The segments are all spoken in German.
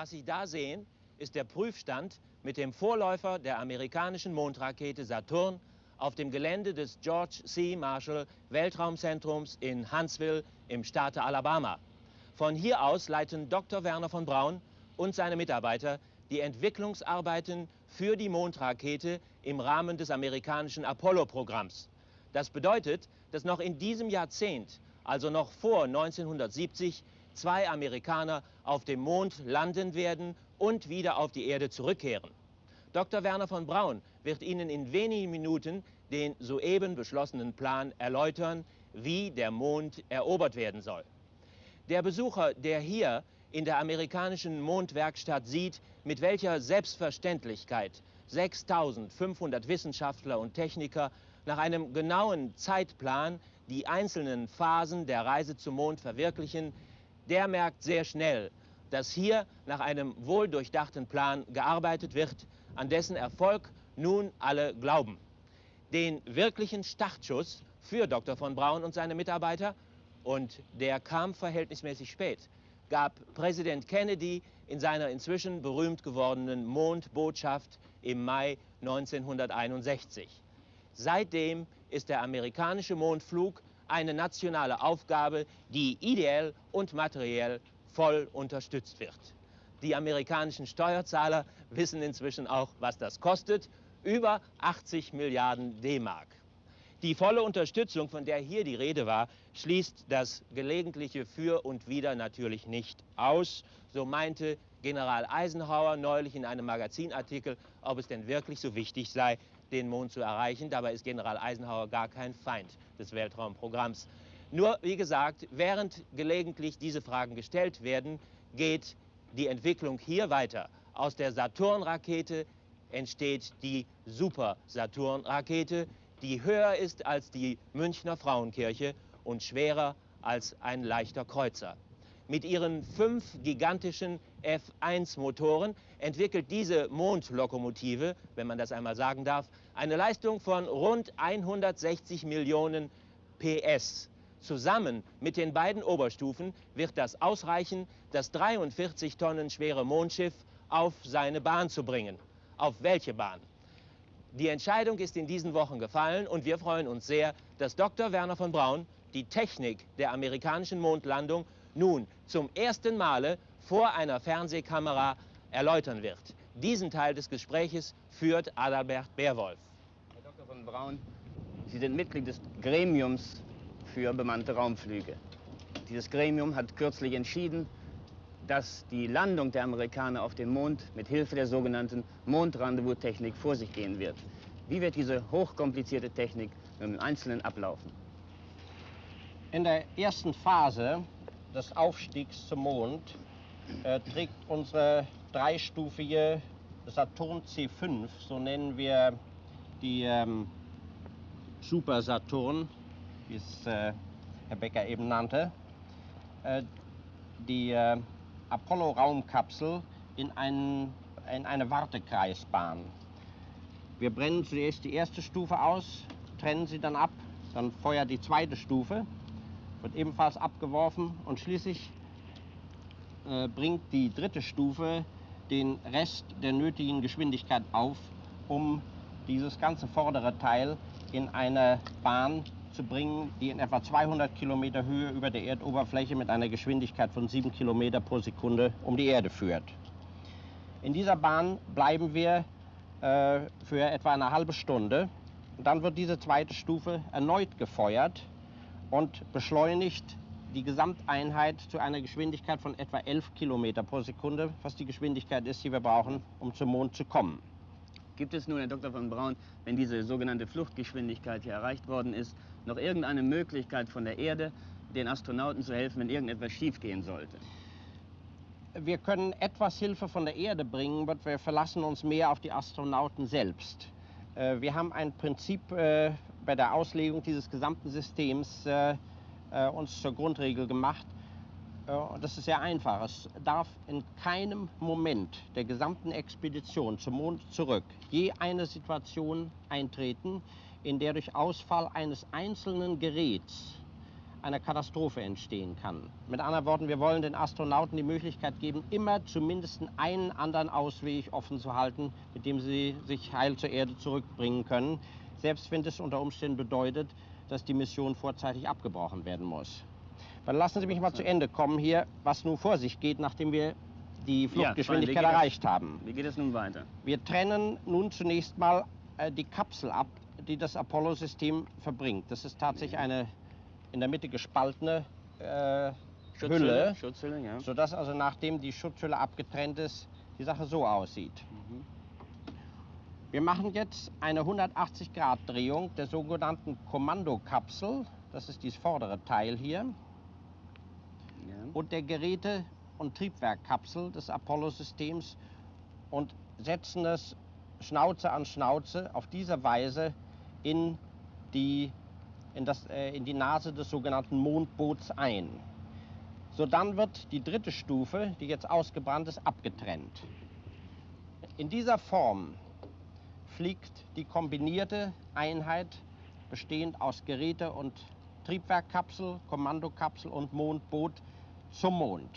Was Sie da sehen, ist der Prüfstand mit dem Vorläufer der amerikanischen Mondrakete Saturn auf dem Gelände des George C. Marshall Weltraumzentrums in Huntsville im Staate Alabama. Von hier aus leiten Dr. Wernher von Braun und seine Mitarbeiter die Entwicklungsarbeiten für die Mondrakete im Rahmen des amerikanischen Apollo-Programms. Das bedeutet, dass noch in diesem Jahrzehnt, also noch vor 1970, 2 Amerikaner auf dem Mond landen werden und wieder auf die Erde zurückkehren. Dr. Wernher von Braun wird Ihnen in wenigen Minuten den soeben beschlossenen Plan erläutern, wie der Mond erobert werden soll. Der Besucher, der hier in der amerikanischen Mondwerkstatt sieht, mit welcher Selbstverständlichkeit 6.500 Wissenschaftler und Techniker nach einem genauen Zeitplan die einzelnen Phasen der Reise zum Mond verwirklichen, der merkt sehr schnell, dass hier nach einem wohldurchdachten Plan gearbeitet wird, an dessen Erfolg nun alle glauben. Den wirklichen Startschuss für Dr. von Braun und seine Mitarbeiter, und der kam verhältnismäßig spät, gab Präsident Kennedy in seiner inzwischen berühmt gewordenen Mondbotschaft im Mai 1961. Seitdem ist der amerikanische Mondflug eine nationale Aufgabe, die ideell und materiell voll unterstützt wird. Die amerikanischen Steuerzahler wissen inzwischen auch, was das kostet: über 80 Milliarden D-Mark. Die volle Unterstützung, von der hier die Rede war, schließt das gelegentliche Für und Wider natürlich nicht aus. So meinte General Eisenhower neulich in einem Magazinartikel, ob es denn wirklich so wichtig sei, den Mond zu erreichen. Dabei ist General Eisenhower gar kein Feind des Weltraumprogramms. Nur, wie gesagt, während gelegentlich diese Fragen gestellt werden, geht die Entwicklung hier weiter. Aus der Saturn-Rakete entsteht die Super-Saturn-Rakete, die höher ist als die Münchner Frauenkirche und schwerer als ein leichter Kreuzer. Mit ihren 5 gigantischen F1-Motoren entwickelt diese Mondlokomotive, wenn man das einmal sagen darf, eine Leistung von rund 160 Millionen PS. Zusammen mit den beiden Oberstufen wird das ausreichen, das 43 Tonnen schwere Mondschiff auf seine Bahn zu bringen. Auf welche Bahn? Die Entscheidung ist in diesen Wochen gefallen und wir freuen uns sehr, dass Dr. Wernher von Braun die Technik der amerikanischen Mondlandung nun zum ersten Male vor einer Fernsehkamera erläutern wird. Diesen Teil des Gespräches führt Adalbert Berwolf. Herr Dr. von Braun, Sie sind Mitglied des Gremiums für bemannte Raumflüge. Dieses Gremium hat kürzlich entschieden, dass die Landung der Amerikaner auf dem Mond mit Hilfe der sogenannten Mondrendezvous-Technik vor sich gehen wird. Wie wird diese hochkomplizierte Technik im Einzelnen ablaufen? In der ersten Phase des Aufstiegs zum Mond trägt unsere dreistufige Saturn C5, so nennen wir die Super Saturn, wie es Herr Becker eben nannte, die Apollo-Raumkapsel in eine Wartekreisbahn. Wir brennen zuerst die erste Stufe aus, trennen sie dann ab, dann feuert die zweite Stufe, wird ebenfalls abgeworfen und schließlich bringt die dritte Stufe den Rest der nötigen Geschwindigkeit auf, um dieses ganze vordere Teil in eine Bahn zu bringen, die in etwa 200 Kilometer Höhe über der Erdoberfläche mit einer Geschwindigkeit von 7 Kilometer pro Sekunde um die Erde führt. In dieser Bahn bleiben wir für etwa eine halbe Stunde. Dann wird diese zweite Stufe erneut gefeuert und beschleunigt die Gesamteinheit zu einer Geschwindigkeit von etwa 11 Kilometer pro Sekunde, was die Geschwindigkeit ist, die wir brauchen, um zum Mond zu kommen. Gibt es nun, Herr Dr. von Braun, wenn diese sogenannte Fluchtgeschwindigkeit hier erreicht worden ist, noch irgendeine Möglichkeit von der Erde, den Astronauten zu helfen, wenn irgendetwas schiefgehen sollte? Wir können etwas Hilfe von der Erde bringen, aber wir verlassen uns mehr auf die Astronauten selbst. Wir haben ein Prinzip bei der Auslegung dieses gesamten Systems uns zur Grundregel gemacht. Und das ist sehr einfach. Es darf in keinem Moment der gesamten Expedition zum Mond zurück je eine Situation eintreten, in der durch Ausfall eines einzelnen Geräts eine Katastrophe entstehen kann. Mit anderen Worten, wir wollen den Astronauten die Möglichkeit geben, immer zumindest einen anderen Ausweg offen zu halten, mit dem sie sich heil zur Erde zurückbringen können, selbst wenn das unter Umständen bedeutet, dass die Mission vorzeitig abgebrochen werden muss. Dann lassen Sie mich mal zu Ende kommen hier, was nun vor sich geht, nachdem wir die Fluchtgeschwindigkeit erreicht haben. Wie geht es nun weiter? Wir trennen nun zunächst mal die Kapsel ab, die das Apollo-System verbringt. Das ist tatsächlich eine in der Mitte gespaltene Hülle, Ja. sodass also nachdem die Schutzhülle abgetrennt ist, die Sache so aussieht. Wir machen jetzt eine 180-Grad-Drehung der sogenannten Kommandokapsel, das ist dieses vordere Teil hier, und der Geräte- und Triebwerkkapsel des Apollo-Systems und setzen es Schnauze an Schnauze auf diese Weise in die Nase des sogenannten Mondboots ein. Sodann wird die dritte Stufe, die jetzt ausgebrannt ist, abgetrennt. In dieser Form fliegt die kombinierte Einheit, bestehend aus Geräte- und Triebwerkkapsel, Kommandokapsel und Mondboot, zum Mond.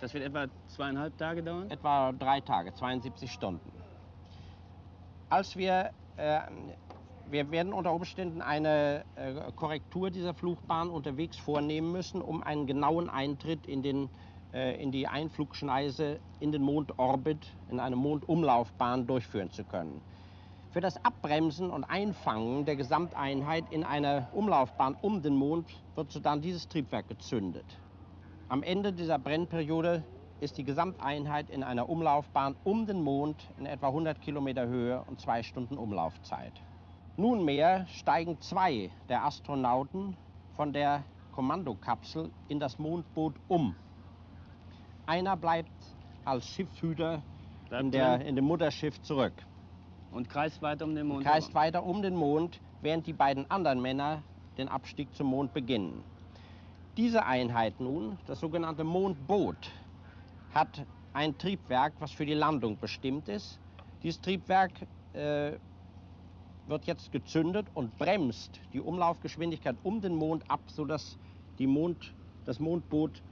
Das wird etwa 2,5 Tage dauern? Etwa 3 Tage, 72 Stunden. Wir werden unter Umständen eine Korrektur dieser Flugbahn unterwegs vornehmen müssen, um einen genauen Eintritt in die Einflugschneise in den Mondorbit, in eine Mondumlaufbahn durchführen zu können. Für das Abbremsen und Einfangen der Gesamteinheit in einer Umlaufbahn um den Mond wird sodann dieses Triebwerk gezündet. Am Ende dieser Brennperiode ist die Gesamteinheit in einer Umlaufbahn um den Mond in etwa 100 Kilometer Höhe und 2 Stunden Umlaufzeit. Nunmehr steigen 2 der Astronauten von der Kommandokapsel in das Mondboot um. Einer bleibt als Schiffshüter in dem Mutterschiff zurück. Und kreist weiter um den Mond? Kreist weiter um den Mond, während die beiden anderen Männer den Abstieg zum Mond beginnen. Diese Einheit nun, das sogenannte Mondboot, hat ein Triebwerk, was für die Landung bestimmt ist. Dieses Triebwerk wird jetzt gezündet und bremst die Umlaufgeschwindigkeit um den Mond ab, sodass das Mondboot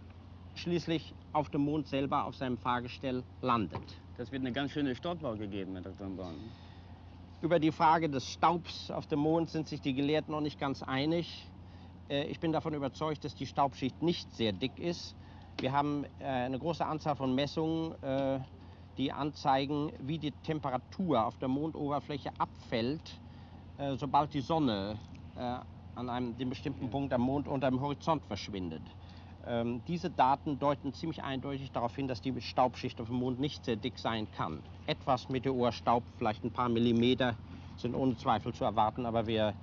schließlich auf dem Mond selber auf seinem Fahrgestell landet. Das wird eine ganz schöne Staubbau geben, Herr Dr. Braun. Über die Frage des Staubs auf dem Mond sind sich die Gelehrten noch nicht ganz einig. Ich bin davon überzeugt, dass die Staubschicht nicht sehr dick ist. Wir haben eine große Anzahl von Messungen, die anzeigen, wie die Temperatur auf der Mondoberfläche abfällt, sobald die Sonne an dem bestimmten Punkt am Mond unter dem Horizont verschwindet. Diese Daten deuten ziemlich eindeutig darauf hin, dass die Staubschicht auf dem Mond nicht sehr dick sein kann. Etwas Meteorstaub, vielleicht ein paar Millimeter, sind ohne Zweifel zu erwarten, aber wir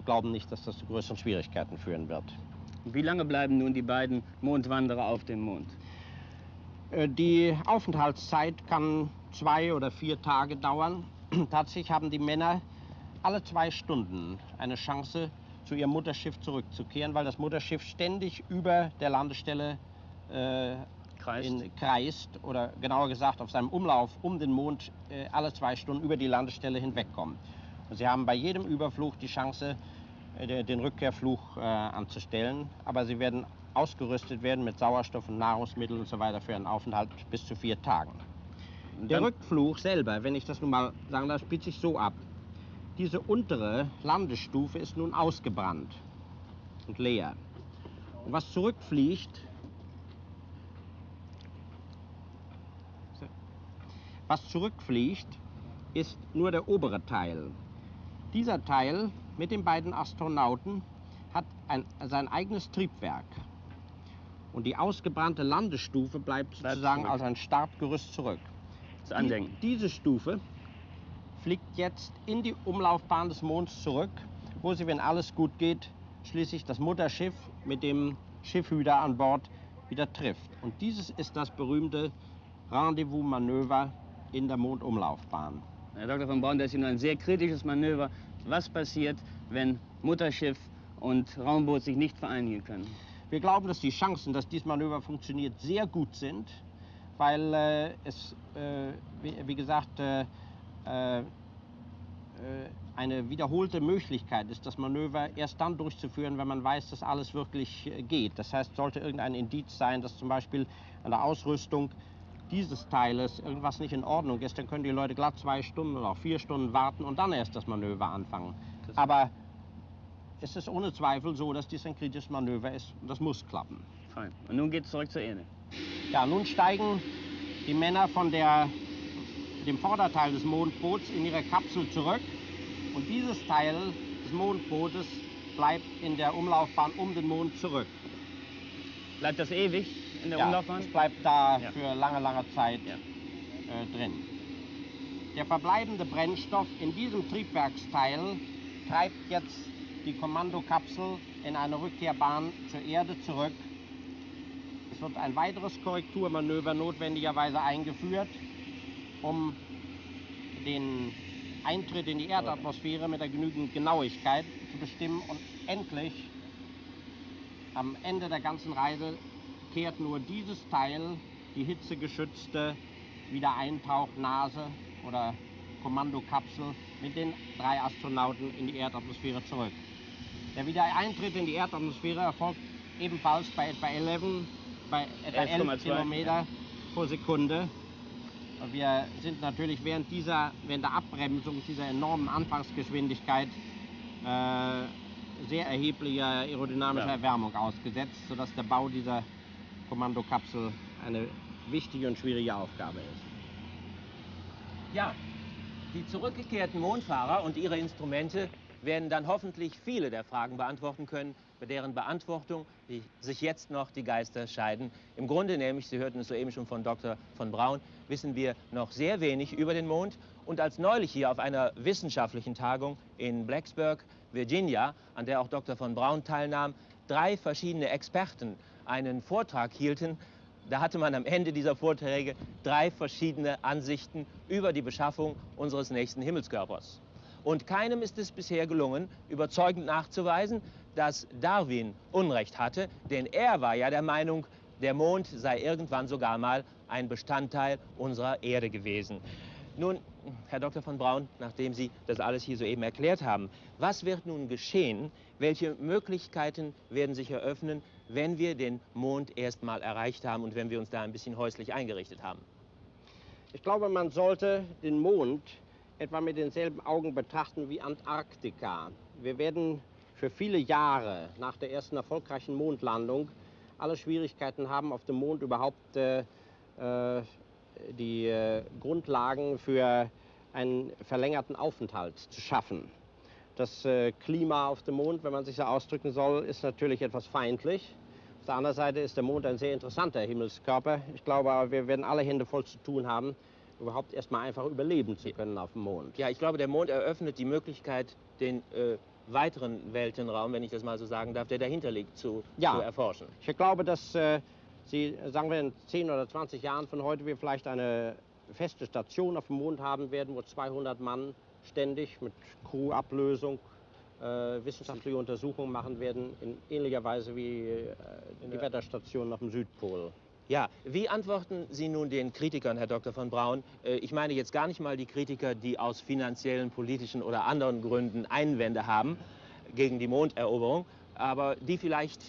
glauben nicht, dass das zu größeren Schwierigkeiten führen wird. Wie lange bleiben nun die beiden Mondwanderer auf dem Mond? Die Aufenthaltszeit kann 2 oder 4 Tage dauern. Tatsächlich haben die Männer alle 2 Stunden eine Chance, zu ihrem Mutterschiff zurückzukehren, weil das Mutterschiff ständig über der Landestelle kreist oder genauer gesagt auf seinem Umlauf um den Mond alle 2 Stunden über die Landestelle hinwegkommt. Und sie haben bei jedem Überflug die Chance, den Rückkehrflug anzustellen, aber sie werden ausgerüstet werden mit Sauerstoff und Nahrungsmitteln und so weiter für einen Aufenthalt bis zu 4 Tagen. Der Rückflug selber, wenn ich das nun mal sagen darf, spielt sich so ab. Diese untere Landestufe ist nun ausgebrannt und leer. Und was zurückfliegt, ist nur der obere Teil. Dieser Teil mit den beiden Astronauten hat sein eigenes Triebwerk. Und die ausgebrannte Landestufe bleibt sozusagen als ein Startgerüst zurück. Das Andenken. Diese Stufe fliegt jetzt in die Umlaufbahn des Monds zurück, wo sie, wenn alles gut geht, schließlich das Mutterschiff mit dem Schiffhüter an Bord wieder trifft. Und dieses ist das berühmte Rendezvous-Manöver in der Mondumlaufbahn. Herr Dr. von Braun, das ist nun ein sehr kritisches Manöver. Was passiert, wenn Mutterschiff und Raumboot sich nicht vereinigen können? Wir glauben, dass die Chancen, dass dieses Manöver funktioniert, sehr gut sind, weil es, wie gesagt, eine wiederholte Möglichkeit ist, das Manöver erst dann durchzuführen, wenn man weiß, dass alles wirklich geht. Das heißt, sollte irgendein Indiz sein, dass zum Beispiel an der Ausrüstung dieses Teiles irgendwas nicht in Ordnung ist, dann können die Leute glatt 2 Stunden oder auch 4 Stunden warten und dann erst das Manöver anfangen. Aber es ist ohne Zweifel so, dass dies ein kritisches Manöver ist und das muss klappen. Fein. Und nun geht es zurück zur Erde. Ja, nun steigen die Männer von dem Vorderteil des Mondboots in ihre Kapsel zurück und dieses Teil des Mondbootes bleibt in der Umlaufbahn um den Mond zurück. Bleibt das ewig in der Ja, Umlaufbahn? es bleibt da Ja. für lange, lange Zeit drin. Der verbleibende Brennstoff in diesem Triebwerksteil treibt jetzt die Kommandokapsel in eine Rückkehrbahn zur Erde zurück. Es wird ein weiteres Korrekturmanöver notwendigerweise eingeführt, um den Eintritt in die Erdatmosphäre mit der genügend Genauigkeit zu bestimmen und endlich am Ende der ganzen Reise kehrt nur dieses Teil, die hitzegeschützte Wiedereintauchnase oder Kommandokapsel mit den 3 Astronauten in die Erdatmosphäre zurück. Der Wiedereintritt in die Erdatmosphäre erfolgt ebenfalls bei etwa 11 Kilometer pro Sekunde. Und wir sind natürlich während der Abbremsung dieser enormen Anfangsgeschwindigkeit sehr erheblicher aerodynamischer Erwärmung ausgesetzt, sodass der Bau dieser Kommandokapsel eine wichtige und schwierige Aufgabe ist. Ja, die zurückgekehrten Mondfahrer und ihre Instrumente werden dann hoffentlich viele der Fragen beantworten können, bei deren Beantwortung sich jetzt noch die Geister scheiden. Im Grunde nämlich, Sie hörten es soeben schon von Dr. von Braun, wissen wir noch sehr wenig über den Mond. Und als neulich hier auf einer wissenschaftlichen Tagung in Blacksburg, Virginia, an der auch Dr. von Braun teilnahm, 3 verschiedene Experten einen Vortrag hielten, da hatte man am Ende dieser Vorträge 3 verschiedene Ansichten über die Beschaffung unseres nächsten Himmelskörpers. Und keinem ist es bisher gelungen, überzeugend nachzuweisen, dass Darwin Unrecht hatte, denn er war ja der Meinung, der Mond sei irgendwann sogar mal ein Bestandteil unserer Erde gewesen. Nun, Herr Dr. von Braun, nachdem Sie das alles hier soeben erklärt haben, was wird nun geschehen? Welche Möglichkeiten werden sich eröffnen, wenn wir den Mond erst mal erreicht haben und wenn wir uns da ein bisschen häuslich eingerichtet haben? Ich glaube, man sollte den Mond etwa mit denselben Augen betrachten wie Antarktika. Wir werden für viele Jahre nach der ersten erfolgreichen Mondlandung alle Schwierigkeiten haben, auf dem Mond überhaupt die Grundlagen für einen verlängerten Aufenthalt zu schaffen. Das Klima auf dem Mond, wenn man sich so ausdrücken soll, ist natürlich etwas feindlich. Auf der anderen Seite ist der Mond ein sehr interessanter Himmelskörper. Ich glaube aber, wir werden alle Hände voll zu tun haben, überhaupt erstmal einfach überleben zu können auf dem Mond. Ja, ich glaube, der Mond eröffnet die Möglichkeit, den weiteren Weltenraum, wenn ich das mal so sagen darf, der dahinter liegt, zu erforschen. Ich glaube, dass Sie, sagen wir in 10 oder 20 Jahren von heute, wir vielleicht eine feste Station auf dem Mond haben werden, wo 200 Mann ständig mit Crew-Ablösung wissenschaftliche Untersuchungen machen werden, in ähnlicher Weise wie die Wetterstation auf dem Südpol. Ja, wie antworten Sie nun den Kritikern, Herr Dr. von Braun? Ich meine jetzt gar nicht mal die Kritiker, die aus finanziellen, politischen oder anderen Gründen Einwände haben gegen die Monderoberung, aber die vielleicht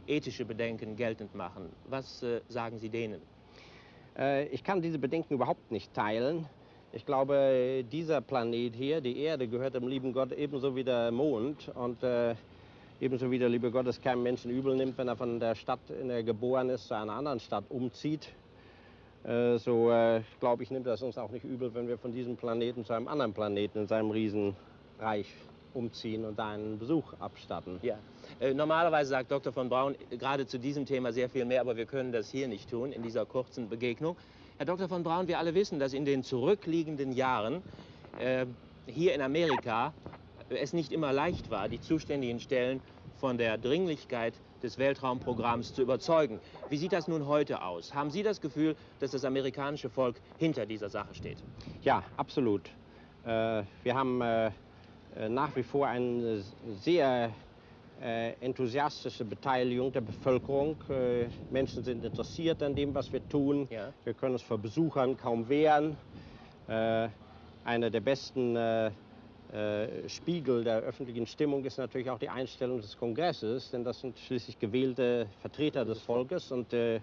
ethische Bedenken geltend machen. Was sagen Sie denen? Ich kann diese Bedenken überhaupt nicht teilen. Ich glaube, dieser Planet hier, die Erde, gehört dem lieben Gott ebenso wie der Mond. Und ebenso wie der liebe Gott es keinem Menschen übel nimmt, wenn er von der Stadt, in der er geboren ist, zu einer anderen Stadt umzieht. So glaube ich, nimmt er es uns auch nicht übel, wenn wir von diesem Planeten zu einem anderen Planeten in seinem Riesenreich umziehen und da einen Besuch abstatten. Ja. Normalerweise sagt Dr. von Braun gerade zu diesem Thema sehr viel mehr, aber wir können das hier nicht tun, in dieser kurzen Begegnung. Herr Dr. von Braun, wir alle wissen, dass in den zurückliegenden Jahren hier in Amerika es nicht immer leicht war, die zuständigen Stellen von der Dringlichkeit des Weltraumprogramms zu überzeugen. Wie sieht das nun heute aus? Haben Sie das Gefühl, dass das amerikanische Volk hinter dieser Sache steht? Ja, absolut. Wir haben nach wie vor eine sehr enthusiastische Beteiligung der Bevölkerung. Menschen sind interessiert an dem, was wir tun. Ja. Wir können uns vor Besuchern kaum wehren. Eine der besten Spiegel der öffentlichen Stimmung ist natürlich auch die Einstellung des Kongresses, denn das sind schließlich gewählte Vertreter des Volkes und die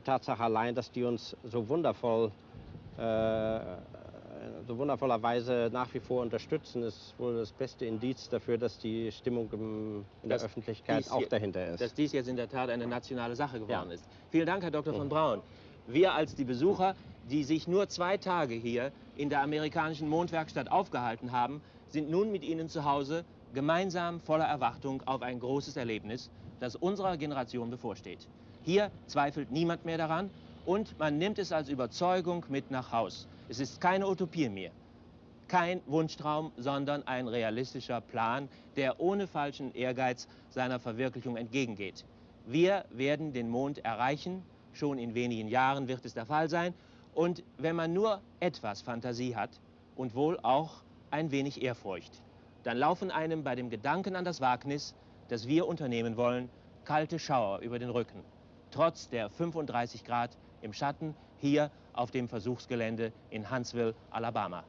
Tatsache allein, dass die uns so wundervollerweise nach wie vor unterstützen, ist wohl das beste Indiz dafür, dass die Stimmung in der Öffentlichkeit auch dahinter ist. Dass dies jetzt in der Tat eine nationale Sache geworden ist. Vielen Dank, Herr Dr. von Braun. Wir als die Besucher, die sich nur 2 Tage hier in der amerikanischen Mondwerkstatt aufgehalten haben, sind nun mit Ihnen zu Hause gemeinsam voller Erwartung auf ein großes Erlebnis, das unserer Generation bevorsteht. Hier zweifelt niemand mehr daran und man nimmt es als Überzeugung mit nach Haus. Es ist keine Utopie mehr, kein Wunschtraum, sondern ein realistischer Plan, der ohne falschen Ehrgeiz seiner Verwirklichung entgegengeht. Wir werden den Mond erreichen, schon in wenigen Jahren wird es der Fall sein. Und wenn man nur etwas Fantasie hat und wohl auch ein wenig Ehrfurcht, dann laufen einem bei dem Gedanken an das Wagnis, das wir unternehmen wollen, kalte Schauer über den Rücken. Trotz der 35 Grad im Schatten hier auf dem Versuchsgelände in Huntsville, Alabama.